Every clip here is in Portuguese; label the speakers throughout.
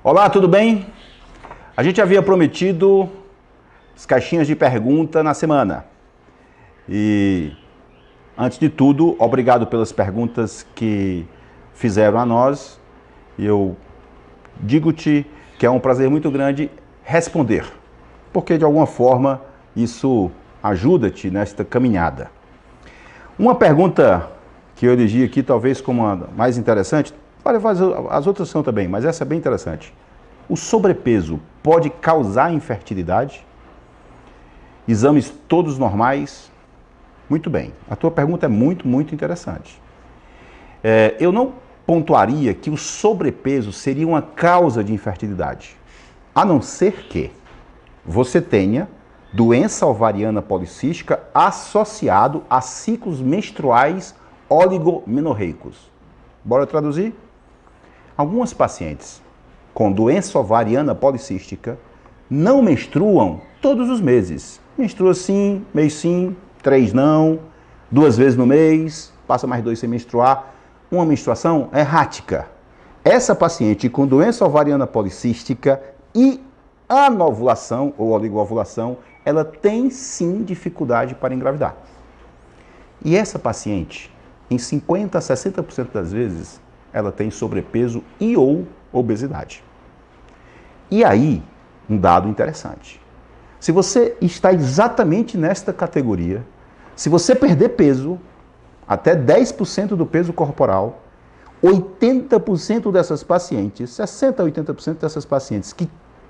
Speaker 1: Olá, tudo bem? A gente havia prometido as caixinhas de pergunta na semana. E, antes de tudo, obrigado pelas perguntas que fizeram a nós. E eu digo-te que é um prazer muito grande responder, porque de alguma forma isso ajuda-te nesta caminhada. Uma pergunta que eu elegi aqui, talvez como a mais interessante, as outras são também, mas essa é bem interessante. O sobrepeso pode causar infertilidade? Exames todos normais? Muito bem, a tua pergunta é muito interessante. Eu não pontuaria que o sobrepeso seria uma causa de infertilidade, a não ser que você tenha doença ovariana policística associado a ciclos menstruais oligomenorreicos. Bora traduzir? Algumas pacientes com doença ovariana policística não menstruam todos os meses. Menstrua sim, mês sim, 3 não, 2 vezes no mês, passa mais 2 sem menstruar. Uma menstruação errática. Essa paciente com doença ovariana policística e anovulação ou oligoovulação, ela tem sim dificuldade para engravidar. E essa paciente, em 50% a 60% das vezes, ela tem sobrepeso e ou obesidade. E aí, um dado interessante. Se você está exatamente nesta categoria, se você perder peso, até 10% do peso corporal, 80% dessas pacientes, 60% a 80% dessas pacientes que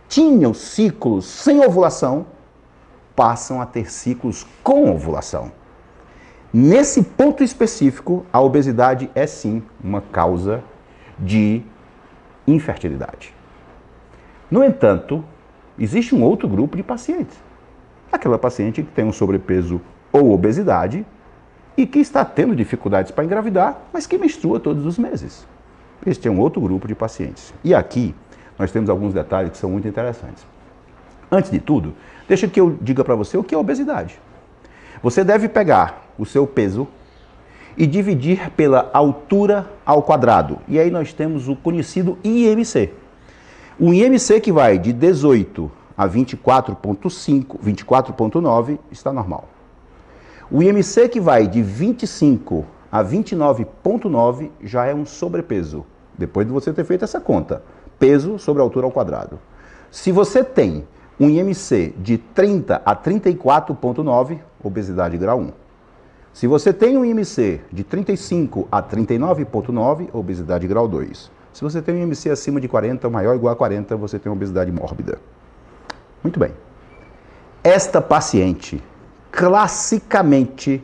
Speaker 1: tinham ciclos sem ovulação, passam a ter ciclos com ovulação. Nesse ponto específico, a obesidade é sim uma causa de infertilidade. No entanto, existe um outro grupo de pacientes. Aquela paciente que tem um sobrepeso ou obesidade e que está tendo dificuldades para engravidar, mas que menstrua todos os meses. Este é um outro grupo de pacientes. E aqui nós temos alguns detalhes que são muito interessantes. Antes de tudo, deixa que eu diga para você o que é obesidade. Você deve pegar o seu peso e dividir pela altura ao quadrado. E aí nós temos o conhecido IMC. O IMC que vai de 18 a 24,5, 24,9 está normal. O IMC que vai de 25 a 29,9 já é um sobrepeso. Depois de você ter feito essa conta, peso sobre altura ao quadrado. Se você tem um IMC de 30 a 34,9, obesidade grau 1. Se você tem um IMC de 35 a 39,9, obesidade grau 2. Se você tem um IMC acima de 40, maior ou igual a 40, você tem obesidade mórbida. Muito bem. Esta paciente, classicamente,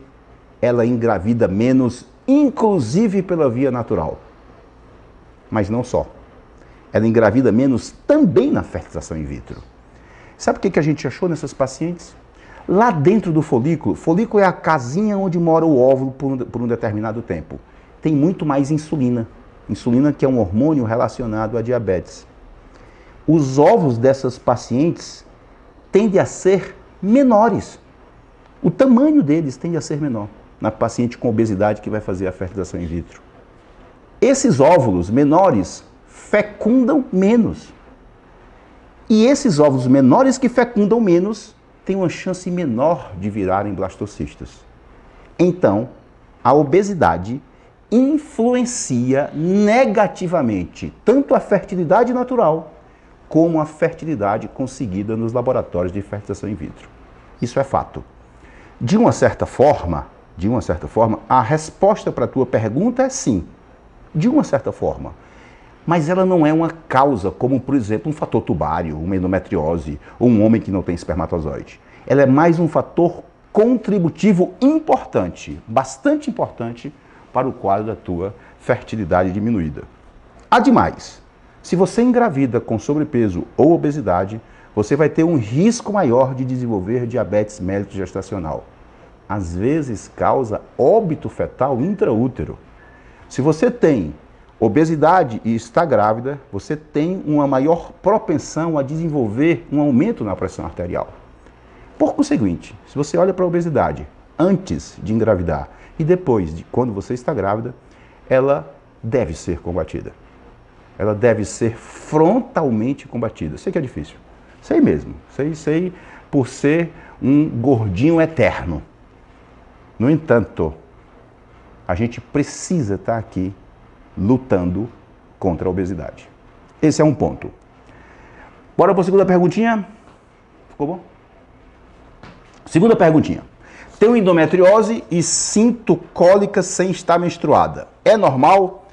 Speaker 1: ela engravida menos, inclusive pela via natural. Mas não só. Ela engravida menos também na fertilização in vitro. Sabe o que a gente achou nessas pacientes? Lá dentro do folículo é a casinha onde mora o óvulo por um determinado tempo. Tem muito mais insulina. Insulina que é um hormônio relacionado à diabetes. Os ovos dessas pacientes tendem a ser menores. O tamanho deles tende a ser menor na paciente com obesidade que vai fazer a fertilização in vitro. Esses óvulos menores fecundam menos. E esses óvulos menores que fecundam menos têm uma chance menor de virarem blastocistas. Então, a obesidade influencia negativamente tanto a fertilidade natural como a fertilidade conseguida nos laboratórios de fertilização in vitro. Isso é fato. De uma certa forma, a resposta para a tua pergunta é sim. De uma certa forma. Mas ela não é uma causa, como, por exemplo, um fator tubário, uma endometriose, ou um homem que não tem espermatozoide. Ela é mais um fator contributivo importante, bastante importante, para o quadro da tua fertilidade diminuída. Ademais, se você engravida com sobrepeso ou obesidade, você vai ter um risco maior de desenvolver diabetes mellitus gestacional. Às vezes causa óbito fetal intraútero. Se você tem obesidade e está grávida, você tem uma maior propensão a desenvolver um aumento na pressão arterial. Por conseguinte, se você olha para a obesidade antes de engravidar e depois de quando você está grávida, ela deve ser combatida. ela deve ser frontalmente combatida. Sei que é difícil. Sei mesmo. Sei por ser um gordinho eterno. No entanto, a gente precisa estar aqui lutando contra a obesidade. Esse é um ponto. Bora para a segunda perguntinha? Ficou bom? Segunda perguntinha. Tenho endometriose e sinto cólicas sem estar menstruada. É normal?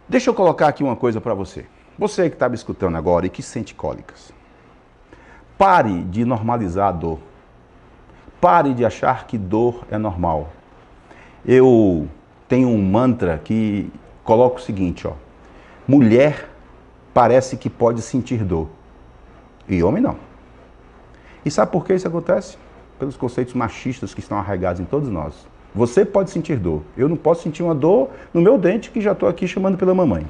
Speaker 1: Deixa eu colocar aqui uma coisa para você. Você que está me escutando agora e que sente cólicas. Pare de normalizar a dor. Pare de achar que dor é normal. Eu tenho um mantra que coloca o seguinte, ó. Mulher parece que pode sentir dor. E homem não. E sabe por que isso acontece? Pelos conceitos machistas que estão arraigados em todos nós. Você pode sentir dor. Eu não posso sentir uma dor no meu dente que já estou aqui chamando pela mamãe.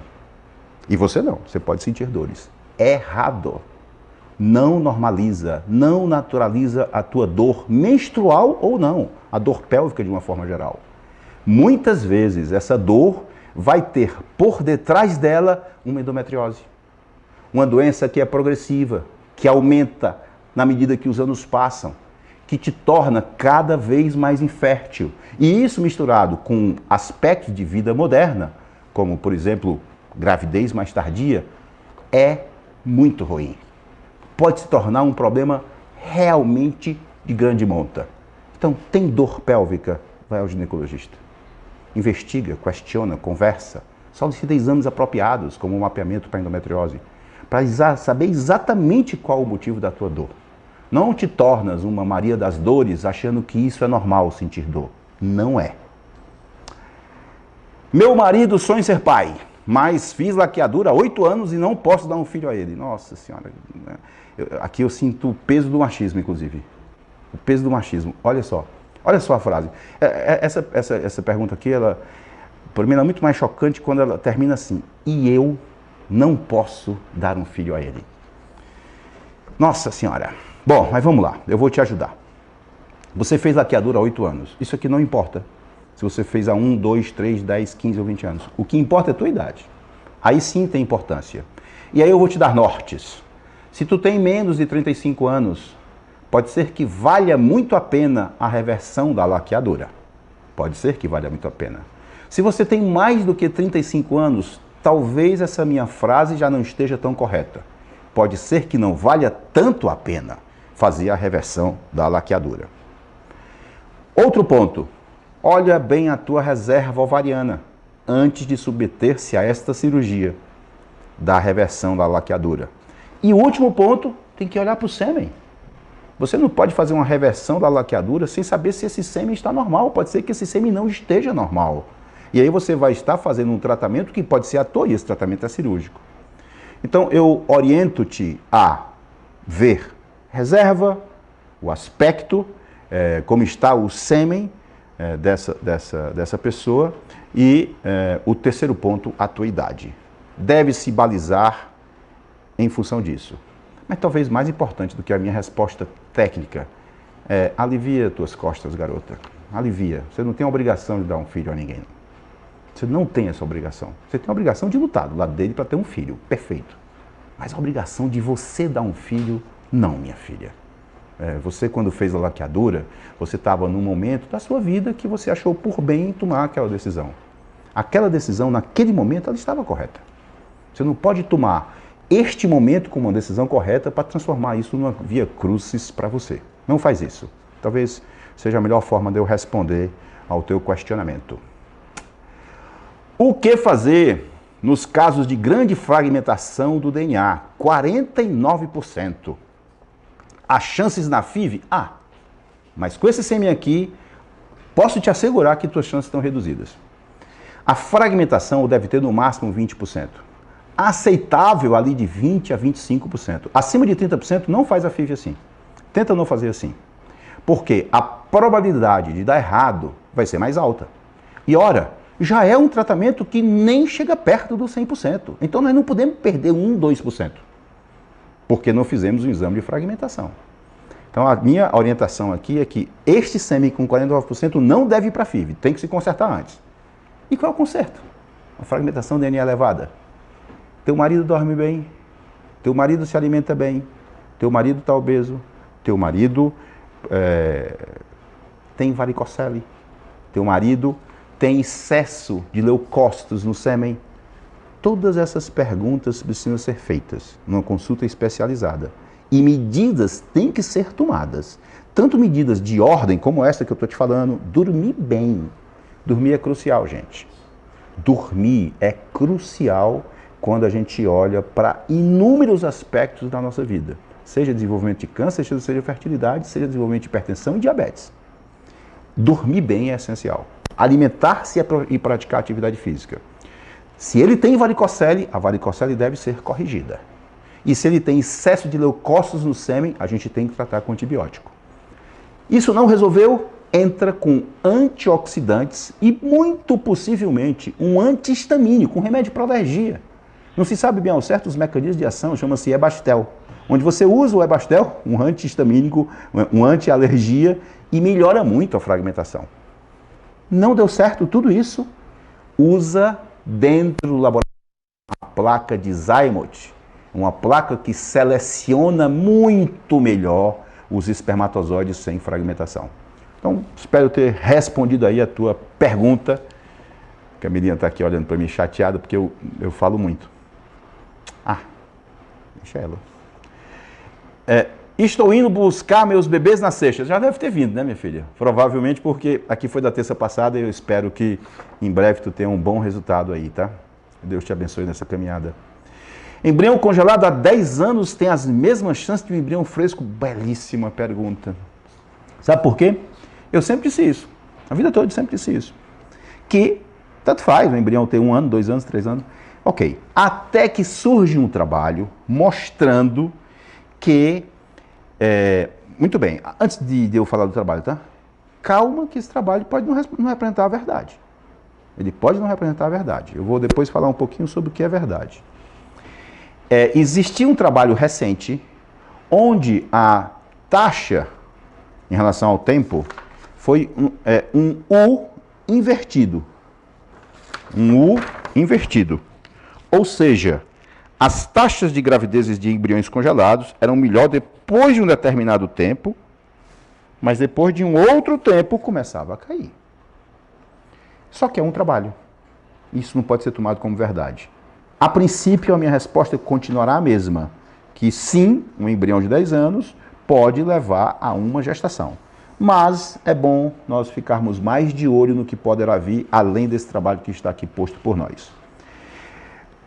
Speaker 1: E você não. Você pode sentir dores. Errado. Não normaliza, não naturaliza a tua dor menstrual ou não. A dor pélvica de uma forma geral. Muitas vezes essa dor vai ter por detrás dela uma endometriose. Uma doença que é progressiva, que aumenta na medida que os anos passam, que te torna cada vez mais infértil. E isso misturado com aspectos de vida moderna, como, por exemplo, gravidez mais tardia, é muito ruim. Pode se tornar um problema realmente de grande monta. Então, tem dor pélvica? Vai ao ginecologista. Investiga, questiona, conversa. Solicita exames apropriados, como um mapeamento para endometriose, para saber exatamente qual o motivo da tua dor. Não te tornas uma Maria das Dores achando que isso é normal, sentir dor. Não é. Meu marido sonha em ser pai, mas fiz laqueadura há 8 anos e não posso dar um filho a ele. Nossa Senhora. Aqui eu sinto o peso do machismo, inclusive. O peso do machismo. Olha só a frase. Essa pergunta aqui, para mim, ela é muito mais chocante quando ela termina assim. E eu não posso dar um filho a ele. Nossa Senhora. Bom, mas vamos lá. Eu vou te ajudar. Você fez laqueadura há 8 anos. Isso aqui não importa. Se você fez há 1, 2, 3, 10, 15 ou 20 anos. O que importa é a tua idade. Aí sim tem importância. E aí eu vou te dar nortes. Se tu tem menos de 35 anos, pode ser que valha muito a pena a reversão da laqueadura. Pode ser que valha muito a pena. Se você tem mais do que 35 anos, talvez essa minha frase já não esteja tão correta. Pode ser que não valha tanto a pena fazer a reversão da laqueadura. Outro ponto. Olha bem a tua reserva ovariana antes de submeter-se a esta cirurgia da reversão da laqueadura. E o último ponto, tem que olhar para o sêmen. Você não pode fazer uma reversão da laqueadura sem saber se esse sêmen está normal. Pode ser que esse sêmen não esteja normal. E aí você vai estar fazendo um tratamento que pode ser à toa, e esse tratamento é cirúrgico. Então eu oriento-te a ver reserva, o aspecto, como está o sêmen dessa pessoa e o terceiro ponto, a tua idade. Deve se balizar em função disso. Mas talvez mais importante do que a minha resposta técnica alivia tuas costas, garota. Alivia. Você não tem a obrigação de dar um filho a ninguém. Você não tem essa obrigação. Você tem a obrigação de lutar do lado dele para ter um filho. Perfeito. Mas a obrigação de você dar um filho, não, minha filha. Você, quando fez a laqueadura, você estava num momento da sua vida que você achou por bem tomar aquela decisão. Aquela decisão, naquele momento, ela estava correta. Você não pode tomar este momento como uma decisão correta para transformar isso numa via crucis para você. Não faz isso. Talvez seja a melhor forma de eu responder ao teu questionamento. O que fazer nos casos de grande fragmentação do DNA? 49%. As chances na FIV? Mas com esse sêmen aqui, posso te assegurar que tuas chances estão reduzidas. A fragmentação deve ter no máximo 20%. Aceitável ali de 20% a 25%. Acima de 30% não faz a FIV assim. Tenta não fazer assim. Porque a probabilidade de dar errado vai ser mais alta. E ora, já é um tratamento que nem chega perto do 100%. Então nós não podemos perder 1, 2%. Porque não fizemos um exame de fragmentação. Então a minha orientação aqui é que este sêmen com 49% não deve ir para a FIV. Tem que se consertar antes. E qual é o conserto? A fragmentação de DNA elevada. Teu marido dorme bem? Teu marido se alimenta bem? Teu marido está obeso? Teu marido tem varicocele? Teu marido tem excesso de leucócitos no sêmen? Todas essas perguntas precisam ser feitas numa consulta especializada. E medidas têm que ser tomadas. Tanto medidas de ordem, como essa que eu estou te falando, dormir bem. Dormir é crucial, gente. Dormir é crucial quando a gente olha para inúmeros aspectos da nossa vida. Seja desenvolvimento de câncer, seja fertilidade, seja desenvolvimento de hipertensão e diabetes. Dormir bem é essencial. Alimentar-se e praticar atividade física. Se ele tem varicocele, a varicocele deve ser corrigida. E se ele tem excesso de leucócitos no sêmen, a gente tem que tratar com antibiótico. Isso não resolveu? Entra com antioxidantes e, muito possivelmente, um antihistamínico, um remédio para alergia. Não se sabe bem ao certo os mecanismos de ação, chama-se Ebastel. Onde você usa o Ebastel, um antihistamínico, um anti-alergia, e melhora muito a fragmentação. Não deu certo tudo isso? Usa dentro do laboratório a placa de Zymote, uma placa que seleciona muito melhor os espermatozoides sem fragmentação. Então, espero ter respondido aí a tua pergunta. A Camilinha está aqui olhando para mim chateada porque eu falo muito. Deixa ela. Estou indo buscar meus bebês na sexta. Já deve ter vindo, né, minha filha? Provavelmente porque aqui foi da terça passada e eu espero que em breve tu tenha um bom resultado aí, tá? Deus te abençoe nessa caminhada. Embrião congelado há 10 anos tem as mesmas chances de um embrião fresco? Belíssima pergunta. Sabe por quê? Eu sempre disse isso. A vida toda eu sempre disse isso. Que tanto faz o embrião ter 1 ano, 2 anos, 3 anos. Ok. Até que surge um trabalho mostrando que... muito bem, antes de eu falar do trabalho, tá? Calma que esse trabalho pode não representar a verdade. Ele pode não representar a verdade. Eu vou depois falar um pouquinho sobre o que é verdade. Existia um trabalho recente onde a taxa em relação ao tempo foi um U invertido. Um U invertido. Ou seja, as taxas de gravidezes de embriões congelados eram melhor depois de um determinado tempo, mas depois de um outro tempo começava a cair. Só que é um trabalho. Isso não pode ser tomado como verdade. A princípio, a minha resposta continuará a mesma, que sim, um embrião de 10 anos pode levar a uma gestação. Mas é bom nós ficarmos mais de olho no que poderá vir, além desse trabalho que está aqui posto por nós.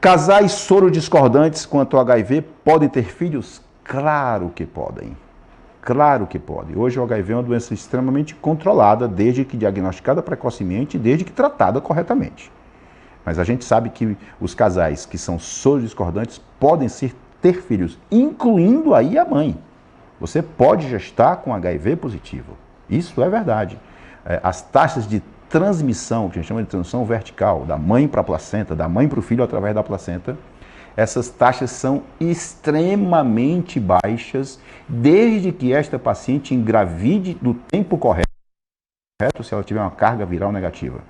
Speaker 1: Casais sorodiscordantes quanto ao HIV podem ter filhos? Claro que podem. Claro que podem. Hoje o HIV é uma doença extremamente controlada, desde que diagnosticada precocemente e desde que tratada corretamente. Mas a gente sabe que os casais que são sorodiscordantes podem ter filhos, incluindo aí a mãe. Você pode gestar com HIV positivo. Isso é verdade. As taxas de transmissão, que a gente chama de transmissão vertical, da mãe para a placenta, da mãe para o filho através da placenta, essas taxas são extremamente baixas, desde que esta paciente engravide no tempo correto, se ela tiver uma carga viral negativa.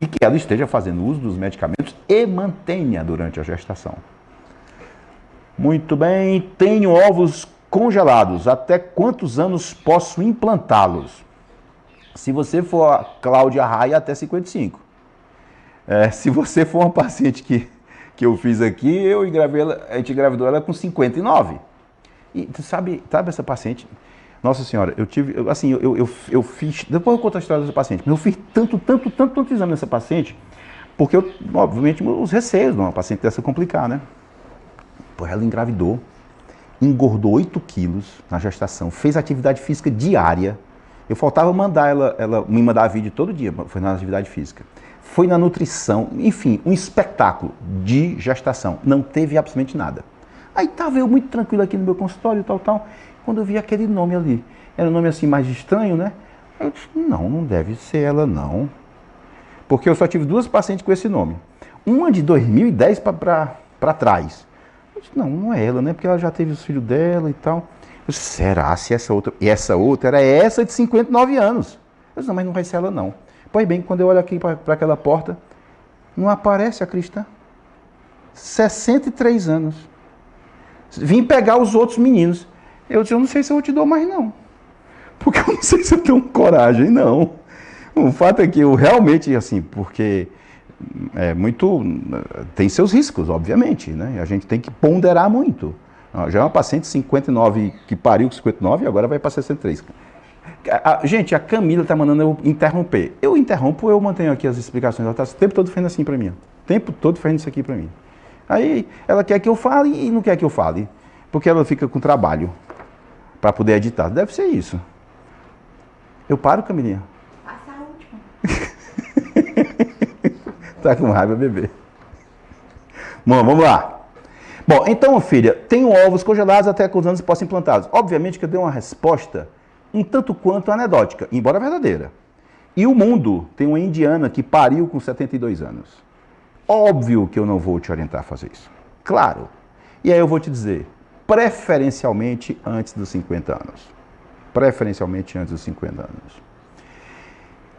Speaker 1: E que ela esteja fazendo uso dos medicamentos e mantenha durante a gestação. Muito bem, tenho ovos congelados. Até quantos anos posso implantá-los? Se você for a Cláudia Raia, até 55. Se você for uma paciente que eu fiz aqui, a gente engravidou ela com 59. E tu sabe essa paciente? Nossa senhora, eu fiz, depois eu conto a história dessa paciente, mas eu fiz tanto exame nessa paciente, porque obviamente, os receios de uma paciente dessa complicar, né? Pô, ela engravidou, engordou 8 quilos na gestação, fez atividade física diária. Eu faltava mandar ela me mandar vídeo todo dia, foi na atividade física. Foi na nutrição, enfim, um espetáculo de gestação. Não teve absolutamente nada. Aí estava eu muito tranquilo aqui no meu consultório, tal. Quando eu vi aquele nome ali, era um nome assim mais estranho, né? Aí eu disse, não deve ser ela não. Porque eu só tive 2 pacientes com esse nome. Uma de 2010 para trás. Eu disse, não é ela, né? Porque ela já teve os filhos dela e tal. Eu disse, será se essa outra... E essa outra era essa de 59 anos. Eu disse, não, mas não vai ser ela não. Pois bem, quando eu olho aqui para aquela porta, não aparece a cristã. 63 anos. Vim pegar os outros meninos. Eu disse, eu não sei se eu te dou mais não. Porque eu não sei se eu tenho coragem, não. O fato é que eu realmente, assim, porque tem seus riscos, obviamente, né? E a gente tem que ponderar muito. Já é uma paciente de 59 que pariu com 59 e agora vai para 63. Gente, a Camila está mandando eu interromper. Eu interrompo, eu mantenho aqui as explicações. Ela está o tempo todo fazendo assim para mim. O tempo todo fazendo isso aqui para mim. Aí ela quer que eu fale e não quer que eu fale. Porque ela fica com trabalho para poder editar. Deve ser isso. Eu paro, Camilinha?
Speaker 2: Passa a última.
Speaker 1: Tá com raiva, bebê. Bom, vamos lá. Bom, então, filha, tenho ovos congelados até que os anos possam implantados. Obviamente que eu dei uma resposta um tanto quanto anedótica, embora verdadeira. E o mundo tem uma indiana que pariu com 72 anos. Óbvio que eu não vou te orientar a fazer isso. Claro. E aí eu vou te dizer, preferencialmente antes dos 50 anos. Preferencialmente antes dos 50 anos.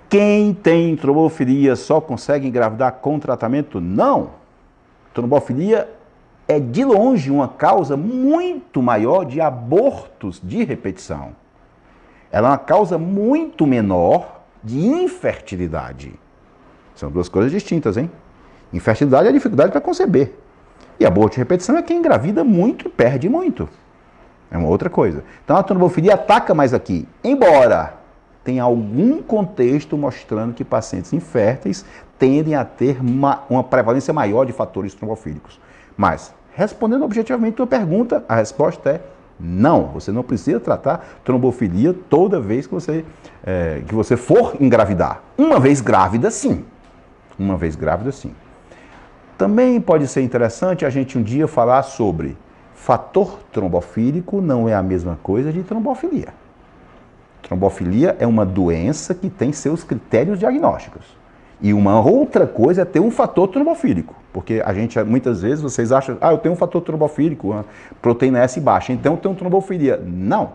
Speaker 1: Quem tem trombofilia só consegue engravidar com tratamento? Não. Trombofilia é de longe uma causa muito maior de abortos de repetição. Ela é uma causa muito menor de infertilidade. São duas coisas distintas, hein? Infertilidade é a dificuldade para conceber. E aborto de repetição é quem engravida muito e perde muito. É uma outra coisa. Então a trombofilia ataca mais aqui. Embora tenha algum contexto mostrando que pacientes inférteis tendem a ter uma prevalência maior de fatores trombofílicos. Mas, respondendo objetivamente a tua pergunta, a resposta é não. Você não precisa tratar trombofilia toda vez que você for engravidar. Uma vez grávida, sim. Uma vez grávida, sim. Também pode ser interessante a gente um dia falar sobre fator trombofílico não é a mesma coisa de trombofilia. Trombofilia é uma doença que tem seus critérios diagnósticos. E uma outra coisa é ter um fator trombofílico. Porque a gente, muitas vezes, vocês acham, eu tenho um fator trombofílico, uma proteína S baixa, então eu tenho trombofilia. Não.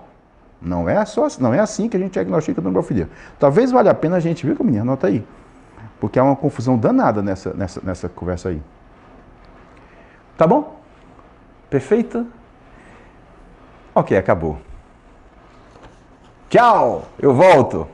Speaker 1: Não é assim que a gente diagnostica a trombofilia. Talvez valha a pena a gente, viu, menina? Anota aí. Porque há uma confusão danada nessa conversa aí. Tá bom? Perfeita? Ok, acabou. Tchau! Eu volto!